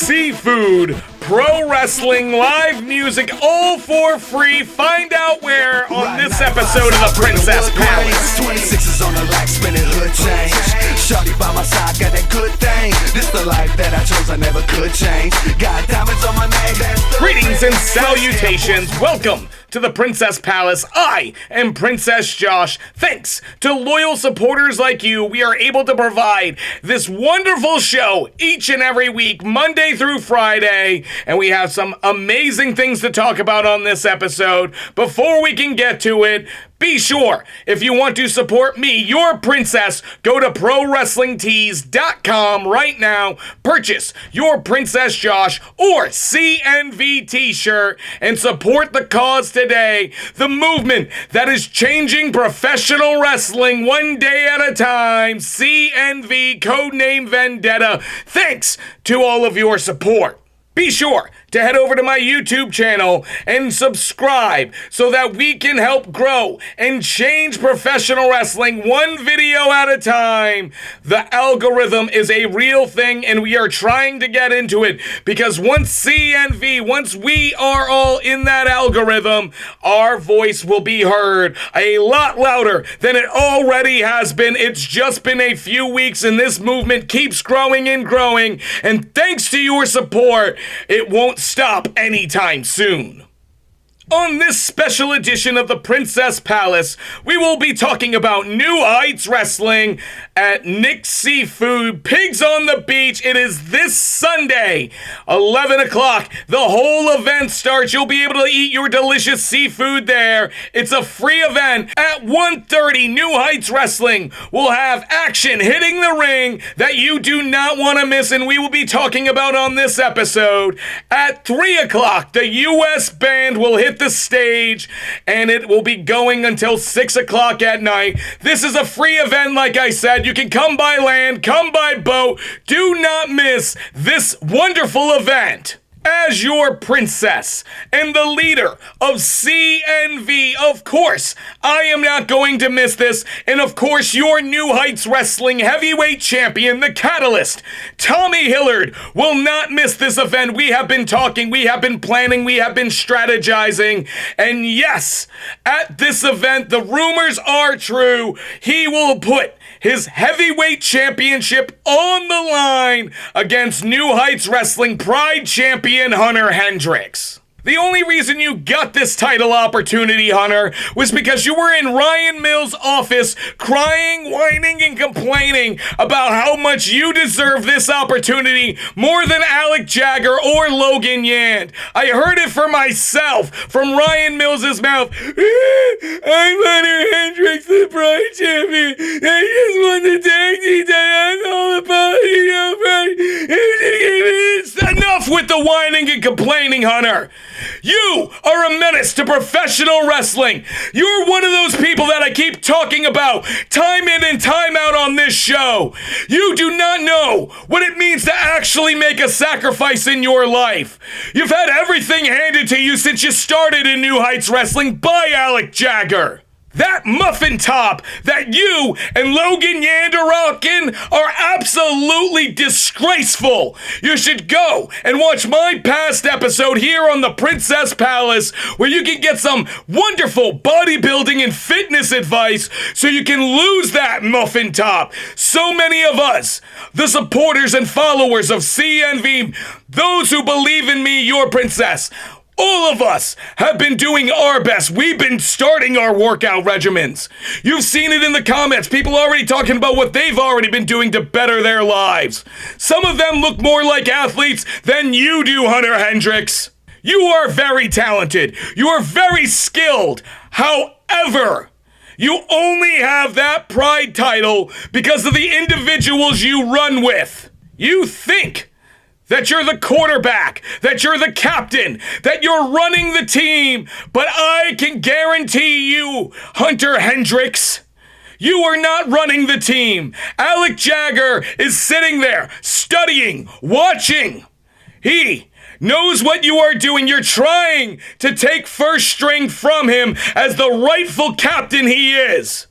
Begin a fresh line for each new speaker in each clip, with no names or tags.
seafood, pro wrestling, live music, all for free. Find out where on this episode of the Princess Palace.
26s on the light, spinning hood change. Shawty by my side, got that good thing. This the life that I chose, I never could change. Got diamonds on my neck.
Greetings and salutations. Welcome to the Princess Palace. I am Princess Josh. Thanks to loyal supporters like you, we are able to provide this wonderful show each and every week, Monday through Friday, and we have some amazing things to talk about on this episode. Before we can get to it, be sure, if you want to support me, your princess, go to ProWrestlingTees.com right now, purchase your Princess Josh or CNV t-shirt, and support the cause today, the movement that is changing professional wrestling one day at a time, CNV, codename Vendetta. Thanks to all of your support. Be sure to head over to my YouTube channel and subscribe so that we can help grow and change professional wrestling one video at a time. The algorithm is a real thing and we are trying to get into it because once we are all in that algorithm, our voice will be heard a lot louder than it already has been. It's just been a few weeks and this movement keeps growing and growing, and thanks to your support, it won't stop anytime soon. On this special edition of the Princess Palace, we will be talking about New Heights Wrestling at Nick's Seafood, Pigs on the Beach. It is this Sunday, 11 o'clock. The whole event starts. You'll be able to eat your delicious seafood there. It's a free event. At 1:30, New Heights Wrestling will have action hitting the ring that you do not want to miss, and we will be talking about on this episode. At 3 o'clock, the U.S. band will hit the stage, and it will be going until 6 o'clock at night. This is a free event, like I said. You can come by land, come by boat. Do not miss this wonderful event. As your princess and the leader of CNV, of course, I am not going to miss this. And of course, your New Heights Wrestling heavyweight champion, the Catalyst, Tommy Hillard, will not miss this event. We have been talking, we have been planning, we have been strategizing. And yes, at this event, the rumors are true. He will put his heavyweight championship on the line against New Heights Wrestling Pride champion Hunter Hendricks. The only reason you got this title opportunity, Hunter, was because you were in Ryan Mills' office crying, whining, and complaining about how much you deserve this opportunity more than Alec Jagger or Logan Yand. I heard it for myself from Ryan Mills' mouth. I'm Hunter Hendricks, the Pride champion. I just won the tag team title. I'm all about it. Enough with the whining and complaining, Hunter. You are a menace to professional wrestling. You're one of those people that I keep talking about time in and time out on this show. You do not know what it means to actually make a sacrifice in your life. You've had everything handed to you since you started in New Heights Wrestling by Alec Jagger. That muffin top that you and Logan Yand are rocking are absolutely disgraceful. You should go and watch my past episode here on the Princess Palace, where you can get some wonderful bodybuilding and fitness advice so you can lose that muffin top. So many of us, the supporters and followers of CNV, those who believe in me, your princess, all of us have been doing our best. We've been starting our workout regimens. You've seen it in the comments. People already talking about what they've already been doing to better their lives. Some of them look more like athletes than you do, Hunter Hendricks. You are very talented. You are very skilled. However, you only have that Pride title because of the individuals you run with. You think that you're the quarterback, that you're the captain, that you're running the team, but I can guarantee you, Hunter Hendricks, you are not running the team. Alec Jagger is sitting there, studying, watching. He knows what you are doing. You're trying to take first string from him as the rightful captain he is.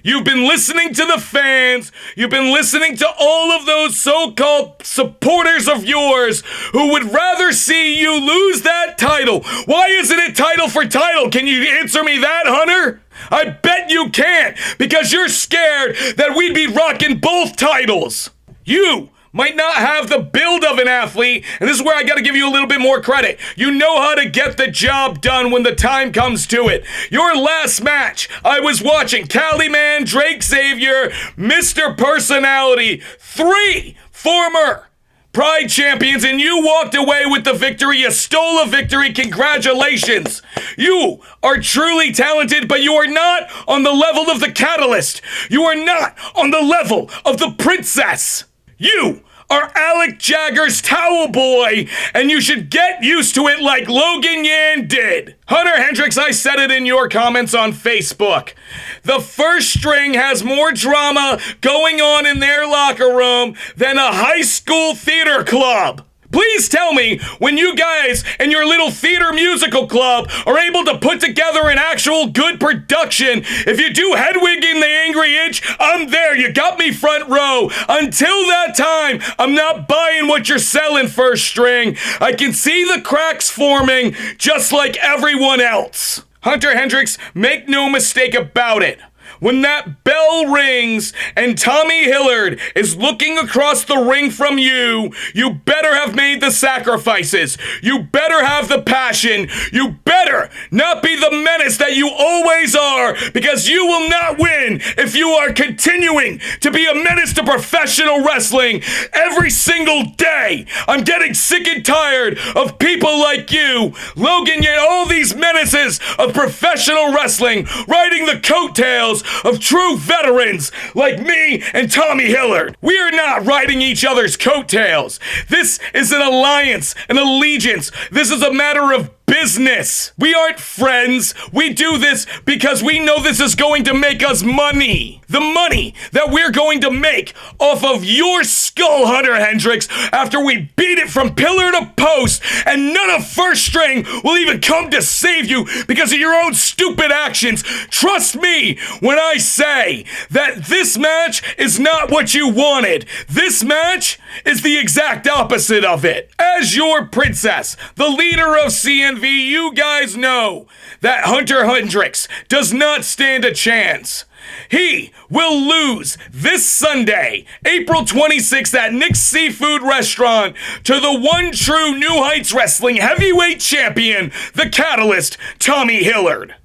You've been listening to the fans. You've been listening to all of those so-called supporters of yours who would rather see you lose that title. Why isn't it title for title? Can you answer me that, Hunter? I bet you can't, because you're scared that we'd be rocking both titles. You might not have the build of an athlete, and this is where I gotta give you a little bit more credit. You know how to get the job done when the time comes to it. Your last match, I was watching Cali Man, Drake Xavier, Mr. Personality, 3 former Pride champions, and you walked away with the victory. You stole a victory. Congratulations. You are truly talented, but you are not on the level of the Catalyst. You are not on the level of the Princess. You are Alec Jagger's towel boy, and you should get used to it like Logan Yan did. Hunter Hendricks, I said it in your comments on Facebook. The first string has more drama going on in their locker room than a high school theater club. Please tell me when you guys and your little theater musical club are able to put together an actual good production. If you do Hedwig in the Angry Inch, I'm there. You got me front row. Until that time, I'm not buying what you're selling, first string. I can see the cracks forming just like everyone else. Hunter Hendricks, make no mistake about it. When that bell rings and Tommy Hillard is looking across the ring from you, you better have made the sacrifices. You better have the passion. You better not be the menace that you always are, because you will not win if you are continuing to be a menace to professional wrestling every single day. I'm getting sick and tired of people like you, Logan, yet all these menaces of professional wrestling riding the coattails of true veterans like me and Tommy Hillard. We are not riding each other's coattails. This is an alliance, an allegiance. This is a matter of business. We aren't friends. We do this because we know this is going to make us money. The money that we're going to make off of your skull, Hunter Hendricks, after we beat it from pillar to post, and none of first string will even come to save you because of your own stupid actions. Trust me when I say that this match is not what you wanted. This match is the exact opposite of it. As your princess, the leader of CNV, you guys know that Hunter Hendricks does not stand a chance. He will lose this Sunday, April 26th at Nick's Seafood Restaurant to the one true New Heights Wrestling heavyweight champion, the Catalyst, Tommy Hillard.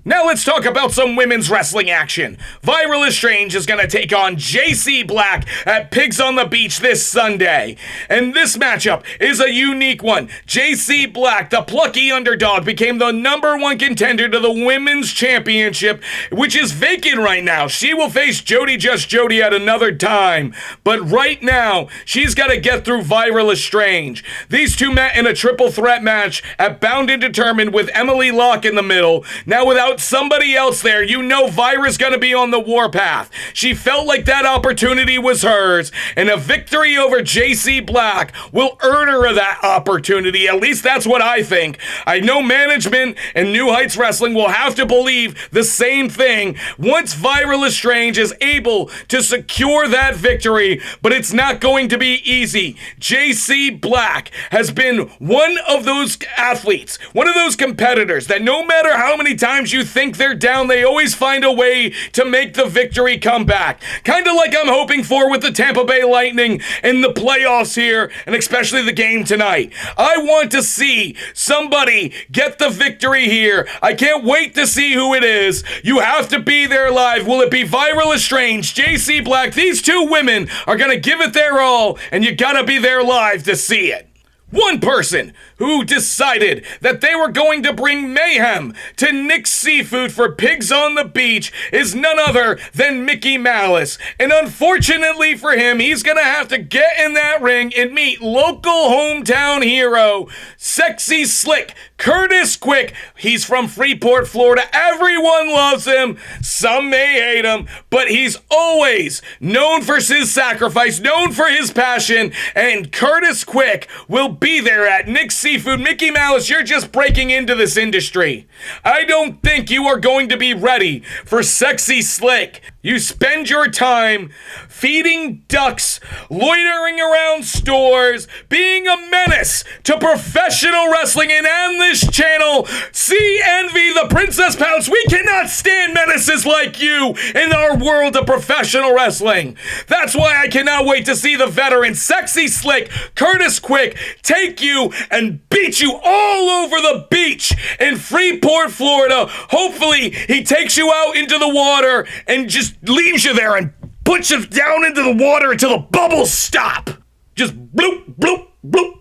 Now let's talk about some women's wrestling action. Viral Estrange is going to take on JC Black at Pigs on the Beach this Sunday. And this matchup is a unique one. JC Black, the plucky underdog, became the #1 contender to the Women's Championship, which is vacant right now. She will face Jody Just Jody at another time. But right now, she's got to get through Viral Estrange. These two met in a triple threat match at Bound and Determined with Emily Locke in the middle. Now without somebody else there, you know Vira's gonna be on the warpath. She felt like that opportunity was hers, and a victory over JC Black will earn her that opportunity. At least that's what I think. I know management and New Heights Wrestling will have to believe the same thing once Viral Estrange is able to secure that victory, but it's not going to be easy. JC Black has been one of those athletes, one of those competitors that no matter how many times you think they're down, they always find a way to make the victory come back. Kind of like I'm hoping for with the Tampa Bay Lightning in the playoffs here, and especially the game tonight. I want to see somebody get the victory here. I can't wait to see who it is. You have to be there live. Will it be Viral Estrange, JC Black? These two women are going to give it their all, and you gotta be there live to see it. One person who decided that they were going to bring mayhem to Nick's Seafood for Pigs on the Beach is none other than Mickey Malice. And unfortunately for him, he's going to have to get in that ring and meet local hometown hero, Sexy Slick Curtis Quick. He's from Freeport, Florida. Everyone loves him. Some may hate him, but he's always known for his sacrifice, known for his passion, and Curtis Quick will be there at Nick's Seafood. Mickey Mouse, you're just breaking into this industry. I don't think you are going to be ready for Sexy Slick. You spend your time feeding ducks, loitering around stores, being a menace to professional wrestling, and on this channel, CNV, the Princess Pounce, we cannot stand menaces like you in our world of professional wrestling. That's why I cannot wait to see the veteran Sexy Slick Curtis Quick take you and beat you all over the beach in Freeport, Florida. Hopefully, he takes you out into the water and just leaves you there and puts you down into the water until the bubbles stop. Just bloop, bloop, bloop.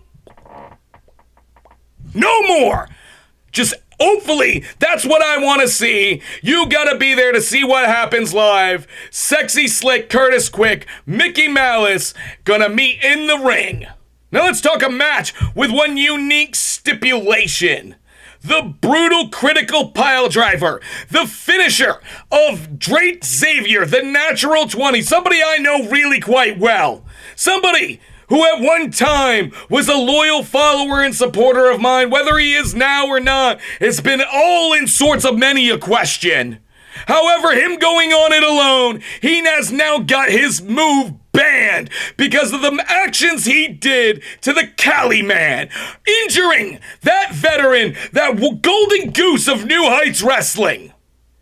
No more. Just hopefully, that's what I want to see. You gotta be there to see what happens live. Sexy Slick, Curtis Quick, Mickey Malice gonna meet in the ring. Now let's talk a match with one unique stipulation. The brutal critical pile driver, the finisher of Drake Xavier, the natural 20, somebody I know really quite well. Somebody who at one time was a loyal follower and supporter of mine, whether he is now or not, it's been all in sorts of many a question. However, him going on it alone, he has now got his move banned because of the actions he did to the Cali Man, injuring that veteran, that golden goose of New Heights Wrestling.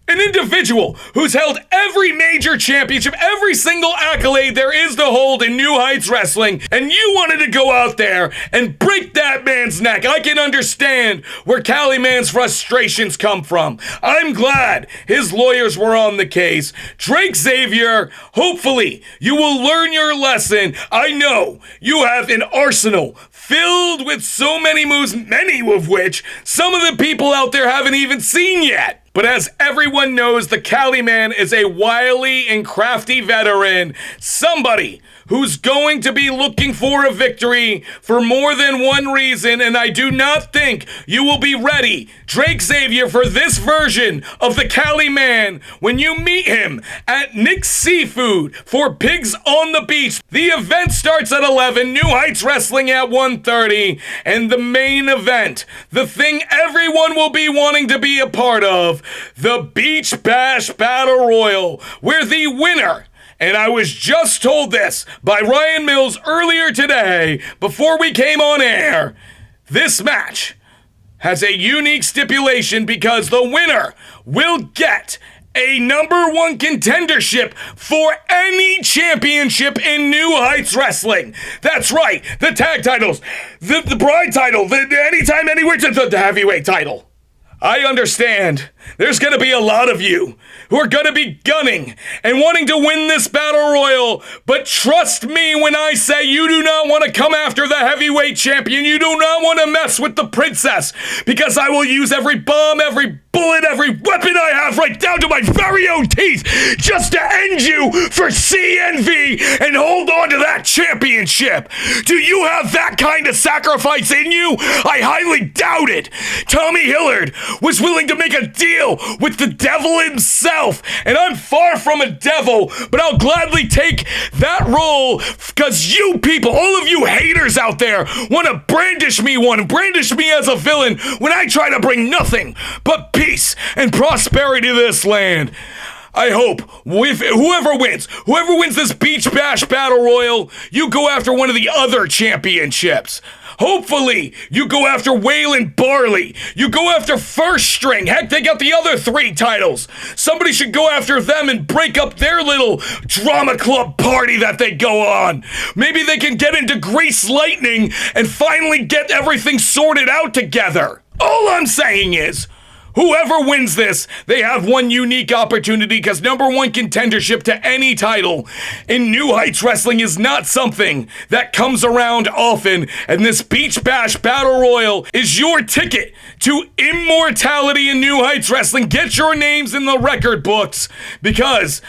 An individual who's held every major championship, every single accolade there is to hold in New Heights Wrestling, and you wanted to go out there and break that man's neck. I can understand where Cali Man's frustrations come from. I'm glad his lawyers were on the case. Drake Xavier, hopefully you will learn your lesson. I know you have an arsenal filled with so many moves, many of which some of the people out there haven't even seen yet. But as everyone knows, the Cali Man is a wily and crafty veteran, somebody who's going to be looking for a victory for more than one reason, and I do not think you will be ready, Drake Xavier, for this version of the Cali Man when you meet him at Nick's Seafood for Pigs on the Beach. The event starts at 11, New Heights Wrestling at 1:30, and the main event, the thing everyone will be wanting to be a part of, the Beach Bash Battle Royal, where the winner, and I was just told this by Ryan Mills earlier today before we came on air, this match has a unique stipulation because the winner will get a #1 contendership for any championship in New Heights Wrestling. That's right, the tag titles, the bride title, the anytime, anywhere, the heavyweight title. I understand there's going to be a lot of you who are going to be gunning and wanting to win this battle royal, but trust me when I say you do not want to come after the heavyweight champion. You do not want to mess with the princess, because I will use every bomb, every bullet, every weapon I have, right down to my very own teeth, just to end you for CNV and hold on to that championship. Do you have that kind of sacrifice in you? I highly doubt it. Tommy Hillard was willing to make a deal with the devil himself, and I'm far from a devil, but I'll gladly take that role because you people, all of you haters out there, want to brandish me as a villain when I try to bring nothing but peace and prosperity to this land. I hope whoever wins this Beach Bash Battle Royal, you go after one of the other championships. Hopefully, you go after Waylon Barley. You go after First String. Heck, they got the other 3 titles. Somebody should go after them and break up their little drama club party that they go on. Maybe they can get into Grease Lightning and finally get everything sorted out together. All I'm saying is, whoever wins this, they have one unique opportunity, because #1 contendership to any title in New Heights Wrestling is not something that comes around often, and this Beach Bash Battle Royal is your ticket to immortality in New Heights Wrestling. Get your names in the record books, because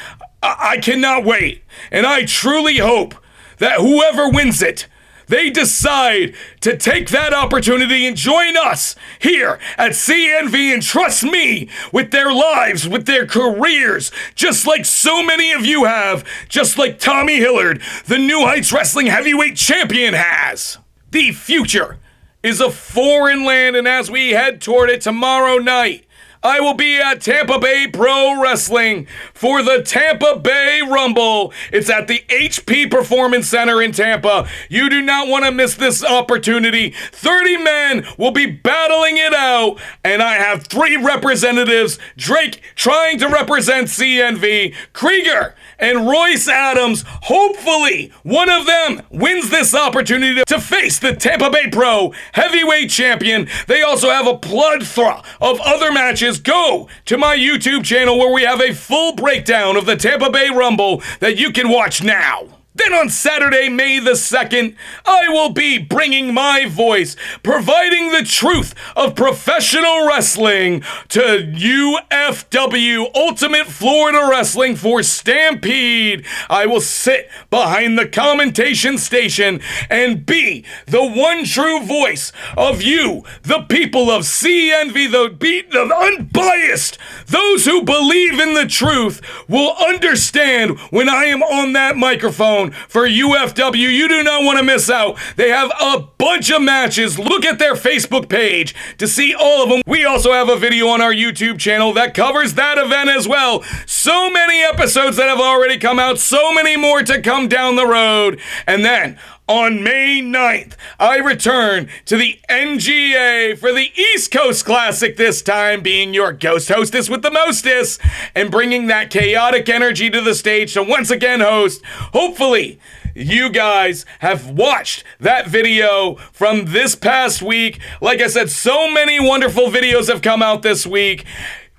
I cannot wait, and I truly hope that whoever wins it, they decide to take that opportunity and join us here at CNV and trust me with their lives, with their careers, just like so many of you have, just like Tommy Hillard, the New Heights Wrestling Heavyweight Champion, has. The future is a foreign land, and as we head toward it tomorrow night, I will be at Tampa Bay Pro Wrestling for the Tampa Bay Rumble. It's at the HP Performance Center in Tampa. You do not want to miss this opportunity. 30 men will be battling it out, and I have 3 representatives. Drake trying to represent CNV, Krieger, and Royce Adams. Hopefully, one of them wins this opportunity to face the Tampa Bay Pro Heavyweight Champion. They also have a plethora of other matches. Go to my YouTube channel where we have a full breakdown of the Tampa Bay Rumble that you can watch now. Then on Saturday, May the 2nd, I will be bringing my voice, providing the truth of professional wrestling to UFW, Ultimate Florida Wrestling for Stampede. I will sit behind the commentation station and be the one true voice of you, the people of CNV, the unbiased. Those who believe in the truth will understand when I am on that microphone. For UFW, you do not want to miss out. They have a bunch of matches. Look at their Facebook page to see all of them. We also have a video on our YouTube channel that covers that event as well. So many episodes that have already come out, so many more to come down the road. And then on May 9th, I return to the NGA for the East Coast Classic, this time being your ghost hostess with the mostess and bringing that chaotic energy to the stage to once again host. Hopefully, you guys have watched that video from this past week. Like I said, so many wonderful videos have come out this week.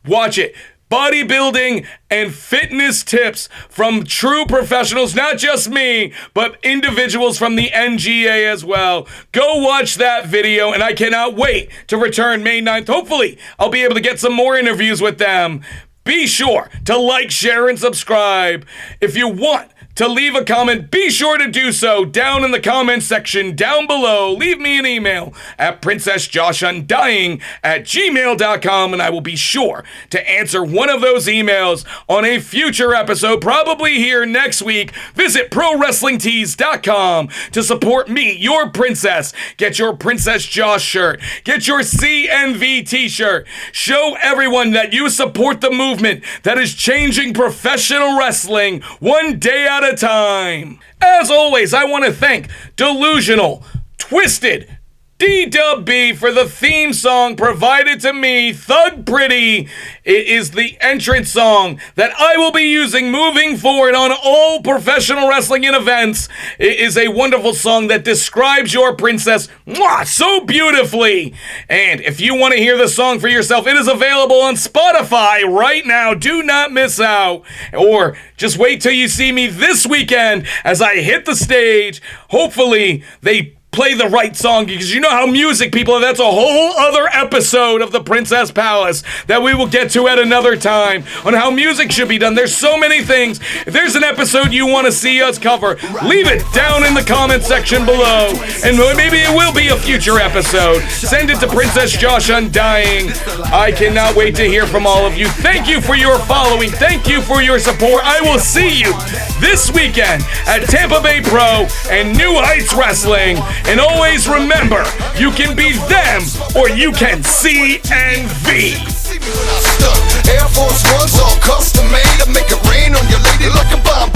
Watch it. Bodybuilding and fitness tips from true professionals, not just me, but individuals from the NGA as well. Go watch that video, and I cannot wait to return May 9th. Hopefully, I'll be able to get some more interviews with them. Be sure to like, share, and subscribe. If you want to leave a comment, be sure to do so down in the comment section down below. Leave me an email at princessjoshundying@gmail.com, and I will be sure to answer one of those emails on a future episode, probably here next week. Visit ProWrestlingTees.com to support me, your princess. Get your Princess Josh shirt. Get your CNV t-shirt. Show everyone that you support the movement that is changing professional wrestling one day at a time. As always, I want to thank Delusional, Twiztid, DWB for the theme song provided to me, Thug Pretty. It is the entrance song that I will be using moving forward on all professional wrestling and events. It is a wonderful song that describes your princess so beautifully. And if you want to hear the song for yourself, it is available on Spotify right now. Do not miss out. Or just wait till you see me this weekend as I hit the stage. Hopefully, they play the right song, because you know how music people, that's a whole other episode of the Princess Palace that we will get to at another time on how music should be done. There's so many things. If there's an episode you want to see us cover, leave it down in the comment section below, and maybe it will be a future episode. Send it to Princess Josh Undying. I cannot wait to hear from all of you. Thank you for your following. Thank you for your support. I will see you this weekend at Tampa Bay Pro and New Heights Wrestling. And always remember, you can be them or you can CNV.
Air Force Ones all custom made. I make it rain on your lady like a bomb.